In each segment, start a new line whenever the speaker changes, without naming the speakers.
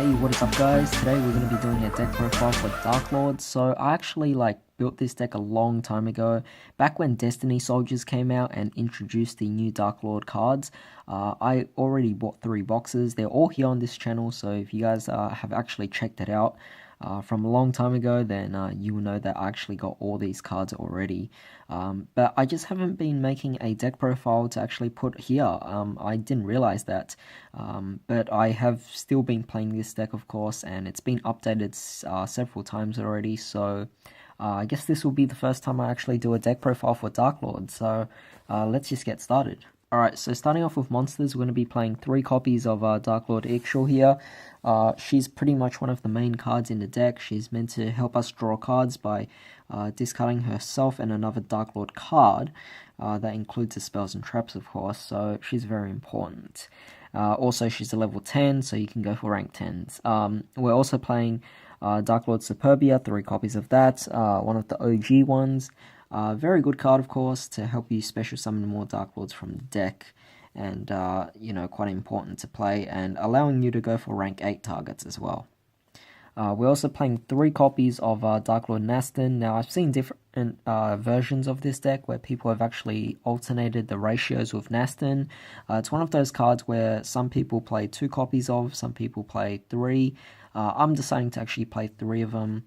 Hey, what is up guys? Today we're going to be doing a deck profile for Darklord. So I actually built this deck a long time ago, back when Destiny Soldiers came out and introduced the new Darklord cards. I already bought 3 boxes. They're all here on this channel, so if you guys have actually checked it out from a long time ago, then you will know that I actually got all these cards already. But I just haven't been making a deck profile to actually put here. I didn't realize that. But I have still been playing this deck, of course, and it's been updated several times already, so I guess this will be the first time I actually do a deck profile for Darklord, so let's just get started. Alright, so starting off with monsters, we're going to be playing 3 copies of Darklord Yugioh here. She's pretty much one of the main cards in the deck. She's meant to help us draw cards by discarding herself and another Darklord card. That includes the spells and traps, of course, so she's very important. Also, she's a level 10, so you can go for rank 10s. We're also playing Darklord Superbia, 3 copies of that, one of the OG ones. Very good card, of course, to help you special summon more Darklords from the deck, and, quite important to play, and allowing you to go for rank 8 targets as well. We're also playing 3 copies of Darklord Nastin. Now, I've seen different versions of this deck where people have actually alternated the ratios with Nastin. It's one of those cards where some people play 2 copies of, some people play 3. I'm deciding to actually play 3 of them.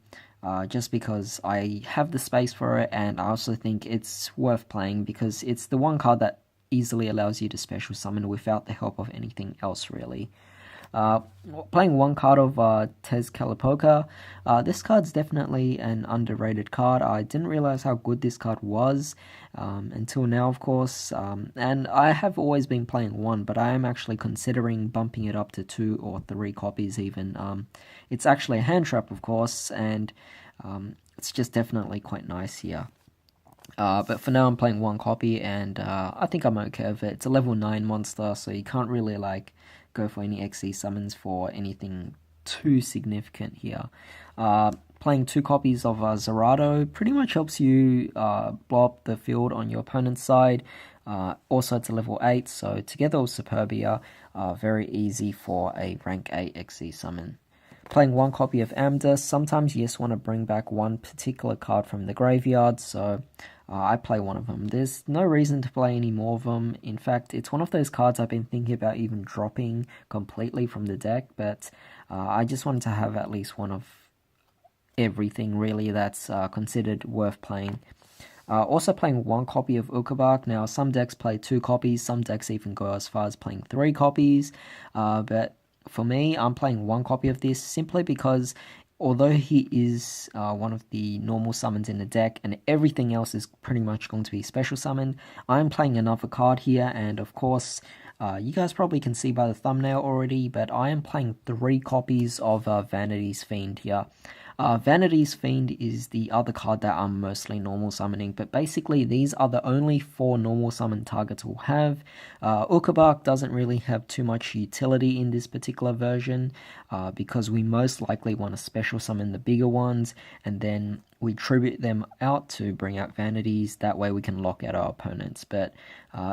Just because I have the space for it, and I also think it's worth playing because it's the one card that easily allows you to special summon without the help of anything else, really. Playing 1 card of Tezcatlipoca. This card's definitely an underrated card. I didn't realize how good this card was until now, of course, and I have always been playing 1, but I am actually considering bumping it up to 2 or 3 copies even. It's actually a hand trap, of course, and it's just definitely quite nice here. But for now I'm playing 1 copy, and I think I'm okay with it. It's a level 9 monster, so you can't really go for any XC summons for anything too significant here. Playing 2 copies of Zerato pretty much helps you blow up the field on your opponent's side. Also, it's a level 8, so together with Superbia, very easy for a rank 8 XC summon. Playing 1 copy of Amdus. Sometimes you just want to bring back one particular card from the graveyard, so I play 1 of them. There's no reason to play any more of them. In fact, it's one of those cards I've been thinking about even dropping completely from the deck, but I just wanted to have at least 1 of everything, really, that's considered worth playing. Also playing 1 copy of Ukabak. Now, some decks play 2 copies, some decks even go as far as playing 3 copies, but for me, I'm playing 1 copy of this simply because although he is one of the normal summons in the deck and everything else is pretty much going to be special summoned, I'm playing another card here, and of course, you guys probably can see by the thumbnail already, but I am playing 3 copies of Vanity's Fiend here. Vanity's Fiend is the other card that I'm mostly normal summoning, but basically these are the only 4 normal summon targets we'll have. Ukabak doesn't really have too much utility in this particular version, because we most likely want to special summon the bigger ones, and then we tribute them out to bring out Vanities. That way we can lock out our opponents, but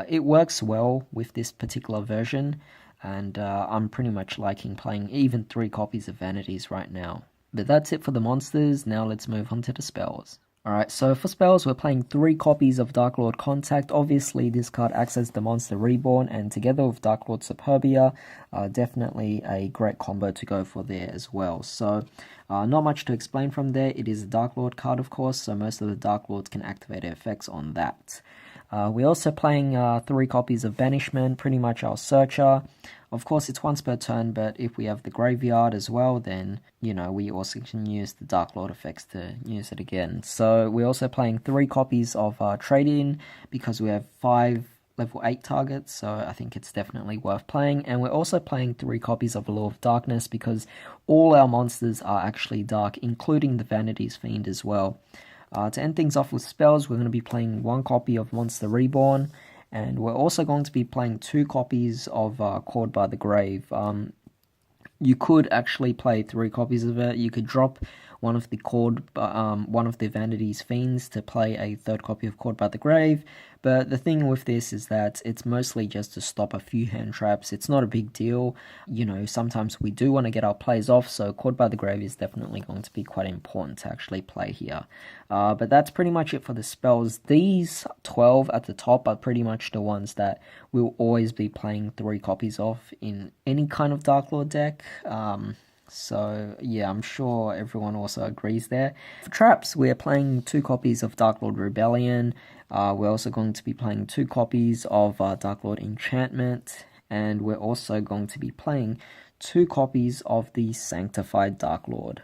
it works well with this particular version, and I'm pretty much liking playing even 3 copies of Vanities right now. But that's it for the monsters. Now let's move on to the spells. Alright, so for spells, we're playing 3 copies of Darklord Contact. Obviously, this card acts as the Monster Reborn, and together with Darklord Superbia, definitely a great combo to go for there as well. So, not much to explain from there. It is a Darklord card, of course, so most of the Darklords can activate their effects on that. We're also playing 3 copies of Banishment, pretty much our Searcher. Of course, it's once per turn, but if we have the Graveyard as well, then, we also can use the Darklord effects to use it again. So we're also playing 3 copies of Trade-In, because we have 5 level 8 targets, so I think it's definitely worth playing. And we're also playing 3 copies of Allure of Darkness, because all our monsters are actually dark, including the Vanity's Fiend as well. To end things off with spells, we're going to be playing 1 copy of Monster Reborn, and we're also going to be playing 2 copies of Called by the Grave. You could actually play 3 copies of it. You could drop one of the Vanity's Fiends to play a third copy of Caught by the Grave. But the thing with this is that it's mostly just to stop a few hand traps. It's not a big deal. You know, sometimes we do want to get our plays off, so Caught by the Grave is definitely going to be quite important to actually play here. But that's pretty much it for the spells. These 12 at the top are pretty much the ones that we'll always be playing 3 copies of in any kind of Darklord deck. So yeah, I'm sure everyone also agrees there. For traps, we're playing 2 copies of Darklord Rebellion. We're also going to be playing 2 copies of Darklord Enchantment, and we're also going to be playing 2 copies of the Sanctified Darklord.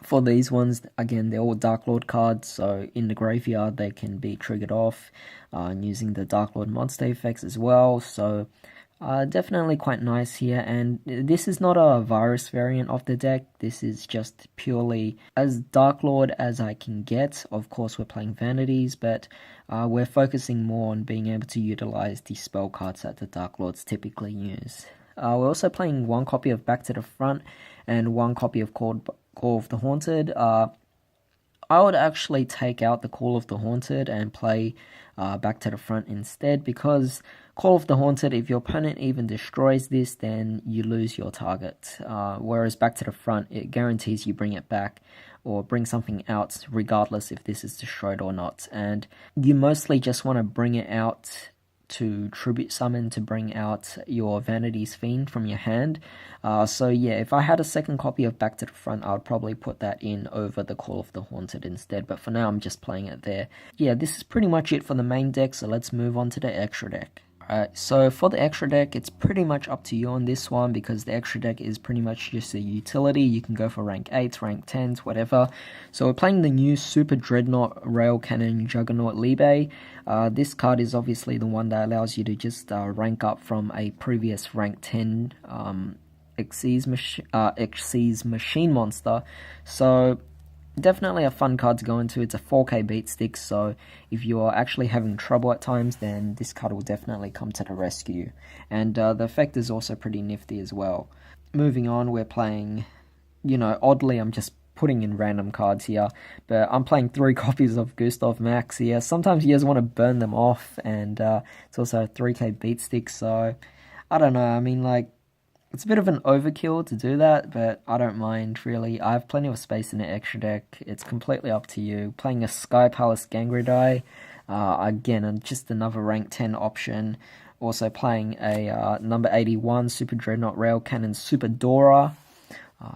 For these ones, again, they're all Darklord cards, so in the graveyard they can be triggered off using the Darklord monster effects as well, so definitely quite nice here. And this is not a virus variant of the deck, this is just purely as Darklord as I can get. Of course we're playing Vanities, but we're focusing more on being able to utilize the spell cards that the Darklords typically use. We're also playing 1 copy of Back to the Front and 1 copy of Call of the Haunted. I would actually take out the Call of the Haunted and play Back to the Front instead, because Call of the Haunted, if your opponent even destroys this, then you lose your target. Whereas Back to the Front, it guarantees you bring it back or bring something out regardless if this is destroyed or not. And you mostly just want to bring it out to tribute summon to bring out your Vanity's Fiend from your hand. So yeah, if I had a second copy of Back to the Front, I would probably put that in over the Call of the Haunted instead, but for now I'm just playing it there. Yeah, this is pretty much it for the main deck, so let's move on to the extra deck. Alright, so for the extra deck, it's pretty much up to you on this one, because the extra deck is pretty much just a utility. You can go for rank 8s, rank 10s, whatever. So we're playing the new Super Dreadnought Rail Cannon Juggernaut Libe. This card is obviously the one that allows you to just rank up from a previous rank 10 Xyz Machine Monster. So definitely a fun card to go into. It's a 4k beat stick, so if you're actually having trouble at times, then this card will definitely come to the rescue. And the effect is also pretty nifty as well. Moving on, we're playing, you know, oddly I'm just putting in random cards here, but I'm playing 3 copies of Gustav Max here. Sometimes you just want to burn them off, and it's also a 3k beat stick, so I don't know, I mean, like, it's a bit of an overkill to do that, but I don't mind, really. I have plenty of space in the extra deck. It's completely up to you. Playing a Sky Palace Gangradai, again, just another rank 10 option. Also playing a number 81 Super Dreadnought Rail Cannon Super Dora.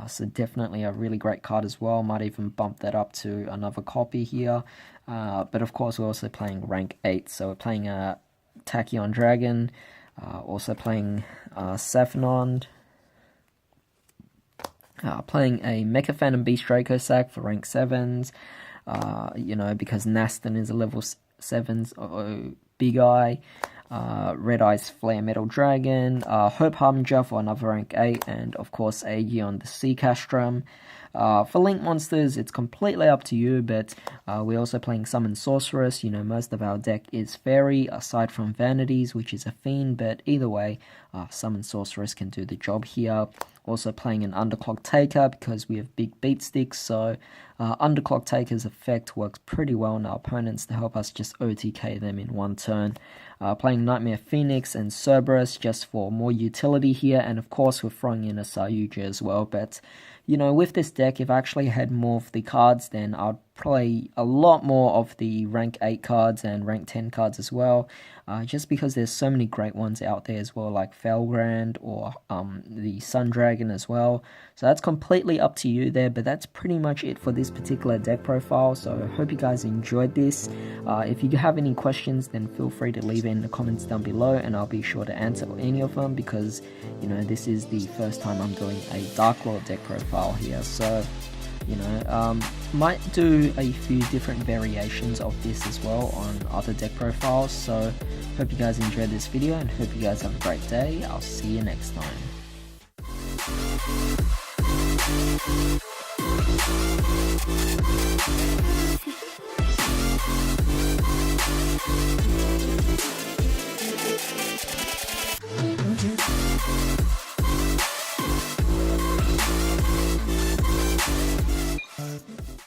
So definitely a really great card as well. Might even bump that up to another copy here. But of course we're also playing rank 8. So we're playing a Tachyon Dragon. Also playing Saphnond, playing a Mecha Phantom Beast Draco Sack for rank 7s, you know, because Naston is a level 7s, Big Eye, Red Eye's Flare Metal Dragon, Hope Harbinger for another rank 8, and of course Yugioh the Sea Castrum. For Link Monsters, it's completely up to you, but we're also playing Summon Sorceress. You know, most of our deck is Fairy, aside from Vanities, which is a Fiend, but either way, Summon Sorceress can do the job here. Also playing an Underclock Taker, because we have big beat sticks, so Underclock Taker's effect works pretty well on our opponents to help us just OTK them in one turn. Playing Nightmare Phoenix and Cerberus just for more utility here, and of course we're throwing in a Yugioh as well, but you know, with this deck, if I actually had more of the cards, then I'd play a lot more of the rank 8 cards and rank 10 cards as well, just because there's so many great ones out there as well, like Felgrand or the Sun Dragon as well. So that's completely up to you there, but that's pretty much it for this particular deck profile. So I hope you guys enjoyed this. If you have any questions, then feel free to leave it in the comments down below, and I'll be sure to answer any of them, because you know, this is the first time I'm doing a Darklord deck profile here, so you know, might do a few different variations of this as well on other deck profiles. So hope you guys enjoyed this video, and hope you guys have a great day. I'll see you next time.